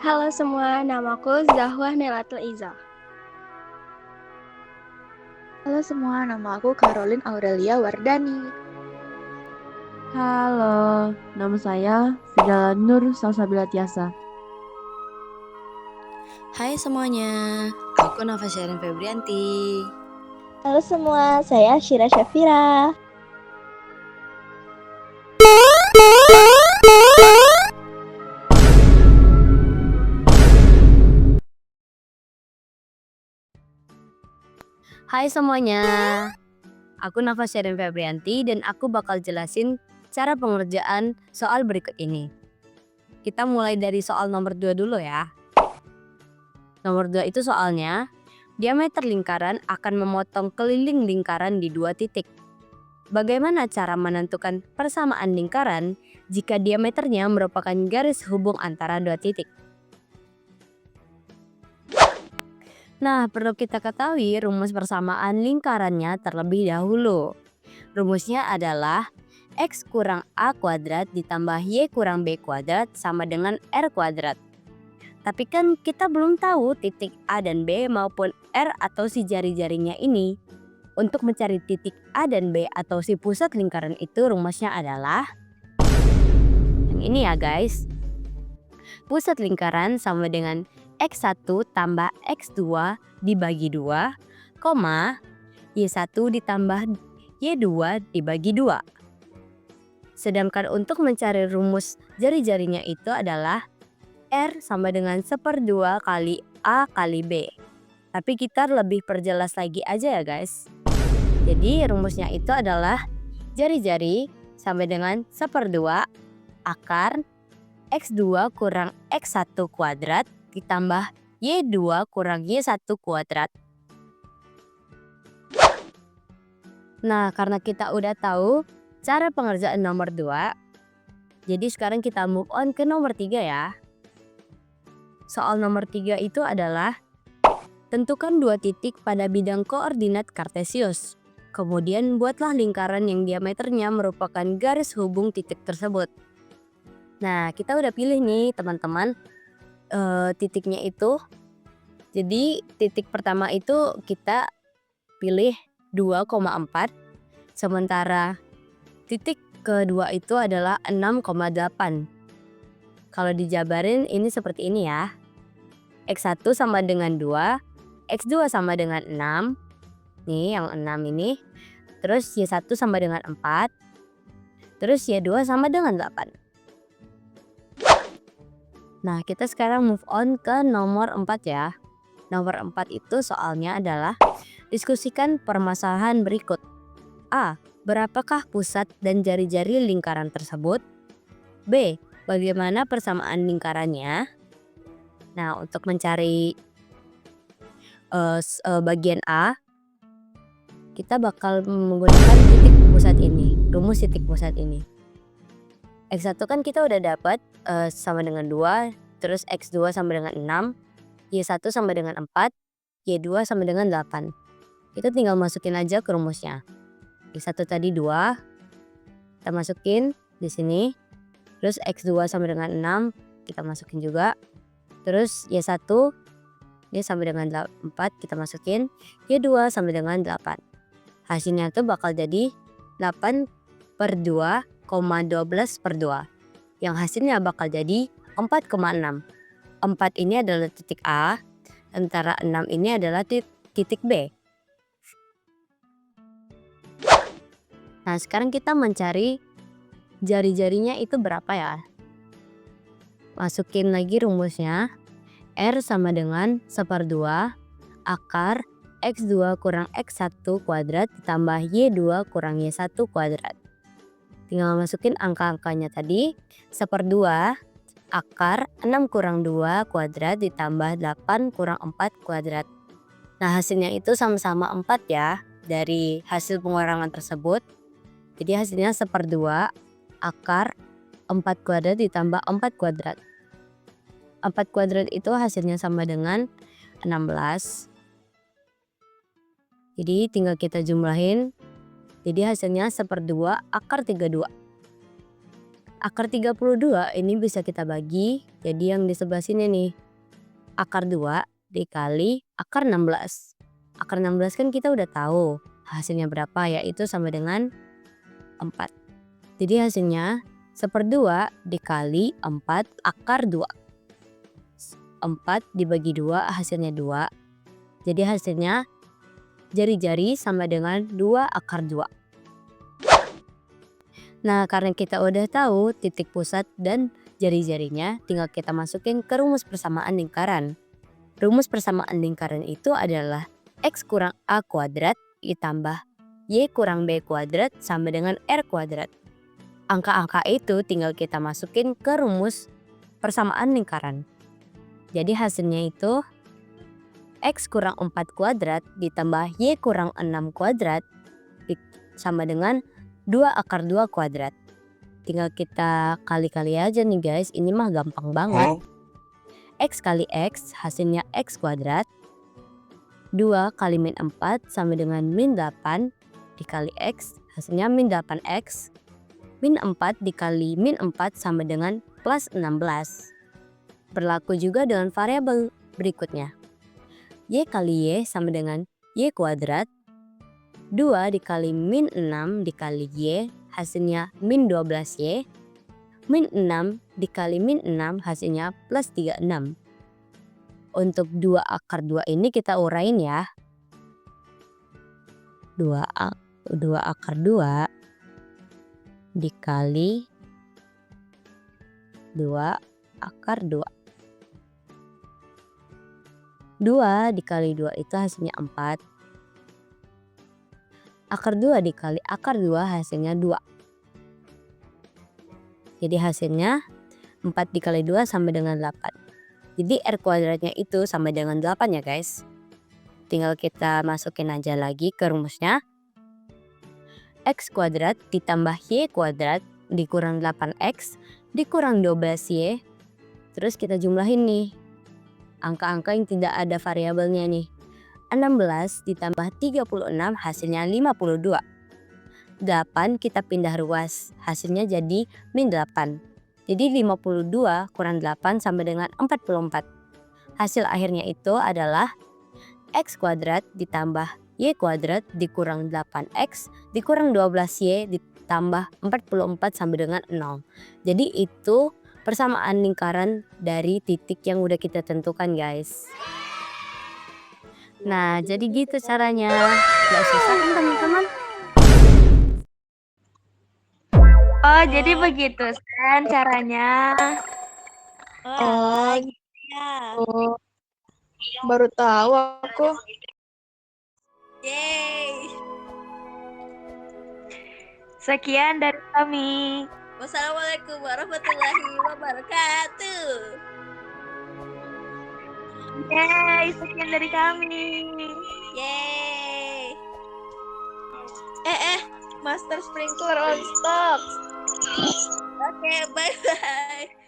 Halo semua, namaku Zahwah Nailatul Iza. Halo semua, nama aku Caroline Aurelia Wardani. Halo, nama saya Fidala Nur Salsabila Tiasa. Hai semuanya, aku Nova Sherin Febrianti. Halo semua, saya Syira Syafira. Hai semuanya, aku Nova Sherin Febrianti dan aku bakal jelasin cara pengerjaan soal berikut ini. Kita mulai dari soal nomor 2 dulu ya. Nomor 2 itu soalnya, diameter lingkaran akan memotong keliling lingkaran di 2 titik. Bagaimana cara menentukan persamaan lingkaran jika diameternya merupakan garis hubung antara 2 titik? Nah, perlu kita ketahui rumus persamaan lingkarannya terlebih dahulu. Rumusnya adalah X kurang A kuadrat ditambah Y kurang B kuadrat sama dengan R kuadrat. Tapi kan kita belum tahu titik A dan B maupun R atau si jari-jarinya ini. Untuk mencari titik A dan B atau si pusat lingkaran itu rumusnya adalah yang ini ya guys. Pusat lingkaran sama dengan X1 tambah X2 dibagi 2, koma Y1 ditambah Y2 dibagi 2. Sedangkan untuk mencari rumus jari-jarinya itu adalah R sama dengan 1/2 kali A kali B. Tapi kita lebih perjelas lagi aja ya guys. Jadi rumusnya itu adalah jari-jari sama dengan 1/2 akar X2 kurang X1 kuadrat ditambah Y2 kurang Y1 kuadrat. Nah, karena kita udah tahu cara pengerjaan nomor 2, jadi sekarang kita move on ke nomor 3 ya. Soal nomor 3 itu adalah tentukan 2 titik pada bidang koordinat kartesius. Kemudian buatlah lingkaran yang diameternya merupakan garis hubung titik tersebut. Nah, kita udah pilih nih teman-teman titiknya itu. Jadi titik pertama itu kita pilih 2,4, sementara titik kedua itu adalah 6,8. Kalau dijabarin ini seperti ini ya. X1 sama dengan 2, X2 sama dengan 6. Nih yang 6 ini. Terus Y1 sama dengan 4. Terus Y2 sama dengan 8. Nah, kita sekarang move on ke nomor 4 ya. Nomor 4 itu soalnya adalah diskusikan permasalahan berikut. A. Berapakah pusat dan jari-jari lingkaran tersebut? B. Bagaimana persamaan lingkarannya? Nah, untuk mencari bagian A, kita bakal menggunakan titik pusat ini, rumus titik pusat ini. X1 kan kita udah dapat sama dengan 2, terus X2 sama dengan 6, Y1 sama dengan 4, Y2 sama dengan 8. Kita tinggal masukin aja ke rumusnya. Y1 tadi 2, kita masukin di sini. Terus X2 sama dengan 6, kita masukin juga. Terus Y1 dia sama dengan 4, kita masukin. Y2 sama dengan 8. Hasilnya tuh bakal jadi 8/2, 12/2. Yang hasilnya bakal jadi 4,6. 4 ini adalah titik A, sementara 6 ini adalah titik B. Nah, sekarang kita mencari jari-jarinya itu berapa ya. Masukin lagi rumusnya. R sama dengan 1/2 akar X2 kurang X1 kuadrat ditambah Y2 kurang Y1 kuadrat. Tinggal masukin angka-angkanya tadi. 1/2 akar 6 kurang 2 kuadrat ditambah 8 kurang 4 kuadrat. Nah, hasilnya itu sama-sama 4 ya dari hasil pengurangan tersebut. Jadi hasilnya 1/2 akar 4 kuadrat ditambah 4 kuadrat. 4 kuadrat itu hasilnya sama dengan 16. Jadi tinggal kita jumlahin Jadi hasilnya 1/2 akar 32. Akar 32 ini bisa kita bagi jadi yang di sebelah sini nih. Akar 2 dikali akar 16. Akar 16 kan kita udah tahu hasilnya berapa, yaitu sama dengan 4. Jadi hasilnya 1/2 dikali 4 akar 2. 4 dibagi 2 hasilnya 2. Jadi hasilnya jari-jari sama dengan 2 akar 2. Nah, karena kita udah tahu titik pusat dan jari-jarinya, tinggal kita masukin ke rumus persamaan lingkaran. Rumus persamaan lingkaran itu adalah X kurang A kuadrat ditambah Y kurang B kuadrat sama dengan R kuadrat. Angka-angka itu tinggal kita masukin ke rumus persamaan lingkaran. Jadi hasilnya itu X kurang 4 kuadrat ditambah Y kurang 6 kuadrat sama dengan 2 akar 2 kuadrat. Tinggal kita kali-kali aja nih guys, ini mah gampang banget. X kali X hasilnya X kuadrat. 2 kali min 4 sama dengan min 8 dikali X hasilnya min 8X. Min 4 dikali min 4 sama dengan plus 16. Berlaku juga dengan variabel berikutnya. Y kali Y sama dengan Y kuadrat. 2 dikali min 6 dikali Y hasilnya min 12Y. Min 6 dikali min 6 hasilnya plus 36. Untuk 2 akar 2 ini kita urain ya. 2 akar 2 dikali 2 akar 2. 2 dikali 2 itu hasilnya 4. Akar 2 dikali akar 2 hasilnya 2. Jadi hasilnya 4 dikali 2 sama dengan 8. Jadi R kuadratnya itu sama dengan 8 ya guys. Tinggal kita masukin aja lagi ke rumusnya. X kuadrat ditambah Y kuadrat dikurang 8X dikurang 12Y. Terus kita jumlahin nih angka-angka yang tidak ada variabelnya nih. 16 ditambah 36 hasilnya 52. 8 kita pindah ruas, hasilnya jadi min 8. Jadi 52 kurang 8 sama dengan 44. Hasil akhirnya itu adalah X kuadrat ditambah Y kuadrat dikurang 8X dikurang 12Y ditambah 44 sama dengan 0. Jadi itu persamaan lingkaran dari titik yang udah kita tentukan guys. Nah, jadi gitu caranya. Gak susah kan teman-teman? Oh, jadi begitu kan caranya. Oh, Ya. Oh, baru tahu aku. Yeay. Sekian dari kami. Wassalamualaikum warahmatullahi wabarakatuh. Yeay, sekian dari kami. Yeay. Master Sprinkler on stock. Oke, bye-bye.